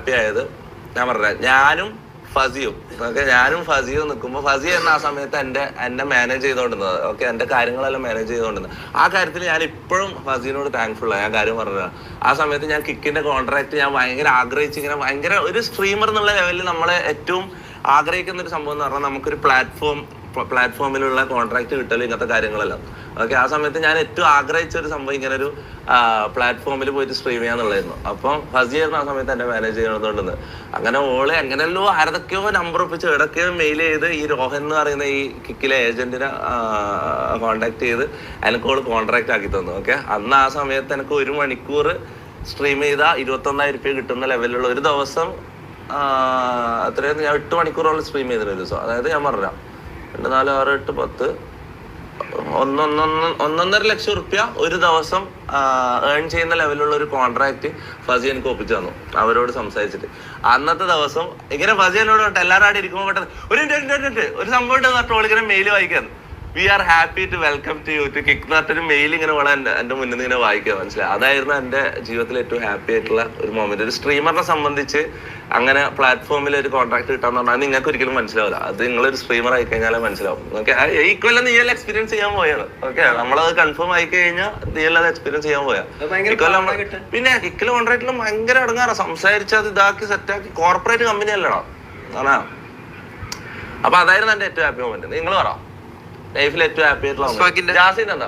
Happy ആയത് ഞാൻ പറഞ്ഞ ഞാനും ഫസിയും നിൽക്കുമ്പോൾ ഫസി എന്ന ആ സമയത്ത് എന്നെ മാനേജ് ചെയ്തുകൊണ്ടിരുന്നത്. ഓക്കെ, എൻ്റെ കാര്യങ്ങളെല്ലാം മാനേജ് ചെയ്തുകൊണ്ടിരുന്നത്. ആ കാര്യത്തിൽ ഞാൻ ഇപ്പോഴും ഫസിനോട് താങ്ക്ഫുള്ളാണ്. ഞാൻ കാര്യം പറഞ്ഞത് ആ സമയത്ത് ഞാൻ കിക്കിന്റെ കോൺട്രാക്ട് ഞാൻ ഭയങ്കര ആഗ്രഹിച്ച് ഇങ്ങനെ ഭയങ്കര ഒരു സ്ട്രീമർ എന്നുള്ള ലെവലിൽ നമ്മളെ ഏറ്റവും ആഗ്രഹിക്കുന്ന ഒരു സംഭവം എന്ന് പറഞ്ഞാൽ നമുക്കൊരു പ്ലാറ്റ്ഫോമിലുള്ള കോൺട്രാക്ട് കിട്ടലും ഇങ്ങനത്തെ കാര്യങ്ങളെല്ലാം. ഓക്കെ, ആ സമയത്ത് ഞാൻ ഏറ്റവും ആഗ്രഹിച്ച ഒരു സംഭവം ഇങ്ങനെ ഒരു പ്ലാറ്റ്ഫോമിൽ പോയിട്ട് സ്ട്രീം ചെയ്യാന്നുള്ളായിരുന്നു. അപ്പം ഫസിയായിരുന്നു ആ സമയത്ത് എന്നെ മാനേജ് ചെയ്യണതുകൊണ്ടെന്ന്. അങ്ങനെ ഓള് എങ്ങനെയല്ലോ ആരതൊക്കെയോ നമ്പർ ഒപ്പിച്ച് എവിടൊക്കെയോ മെയിൽ ചെയ്ത് ഈ രോഹൻ എന്ന് പറയുന്ന ഈ കിക്കിലെ ഏജന്റിനെ കോൺടാക്ട് ചെയ്ത് എനിക്ക് ഓള് കോൺട്രാക്ട് ആക്കി തന്നു. ഓക്കെ, അന്ന് ആ സമയത്ത് എനിക്ക് 1 മണിക്കൂർ സ്ട്രീം ചെയ്താൽ 21,000 രൂപ കിട്ടുന്ന ലെവലിലുള്ള ഒരു ദിവസം അത്രയും ഞാൻ 8 മണിക്കൂറോളം സ്ട്രീം ചെയ്തിരുന്ന ഒരു ദിവസം. അതായത് ഞാൻ പറഞ്ഞ 2, 4, 6, 8, 10 1.5 ലക്ഷം റുപ്യ ഒരു ദിവസം ഏൺ ചെയ്യുന്ന ലെവലിലുള്ള ഒരു കോൺട്രാക്ട് ഫസി എനിക്ക് ഒപ്പിച്ചു തന്നു അവരോട് സംസാരിച്ചിട്ട്. അന്നത്തെ ദിവസം ഇങ്ങനെ ഫസി എന്നോട് പറഞ്ഞിട്ട് എല്ലാവരും ആടെ ഇരിക്കുമ്പോൾ പെട്ടെന്ന് ഒരു സംഭവം ട്രോളിങ്ങനെ മെയിൽ വായിക്കാന്ന്, we are happy to welcome to you to kick എന്നൊരു മെയിൽ ഇങ്ങനെ വേണം എൻ്റെ മുന്നിൽ നിന്ന് ഇങ്ങനെ വായിക്കുക. മനസ്സിലായി, അതായിരുന്നു എൻ്റെ ജീവിതത്തിൽ ഏറ്റവും ഹാപ്പി ആയിട്ടുള്ള ഒരു മൊമെന്റ്. ഒരു സ്ട്രീമറിനെ സംബന്ധിച്ച് അങ്ങനെ പ്ലാറ്റ്ഫോമിൽ ഒരു കോൺട്രാക്ട് കിട്ടാന്ന് പറഞ്ഞാൽ നിങ്ങൾക്ക് ഒരിക്കലും മനസ്സിലാവില്ല. അത് നിങ്ങളൊരു സ്ട്രീമർ ആയി കഴിഞ്ഞാലേ മനസ്സിലാവും. ഓക്കെ, ഈക്വൽ നീ എല്ലാം എക്സ്പീരിയൻസ് ചെയ്യാൻ പോയാണ്. ഓക്കെ, നമ്മളത് കൺഫേം ആയി കഴിഞ്ഞാൽ നീ എല്ലാം എക്സ്പീരിയൻസ് ചെയ്യാൻ പോയാ. പിന്നെ കിക്കിൽ കോൺട്രാക്റ്റിലും ഭയങ്കര അടങ്ങാറ സംസാരിച്ചത് ഇതാക്കി സെറ്റാക്കി കോർപ്പറേറ്റ് കമ്പനി അല്ലടാ ആണോ. അപ്പൊ അതായിരുന്നു എൻ്റെ ഏറ്റവും ഹാപ്പി മൊമെന്റ്. നിങ്ങൾ പറ ലൈഫിൽ ഏറ്റവും ഹാപ്പി ആയിട്ടുള്ള ജാസിൻ എന്താ?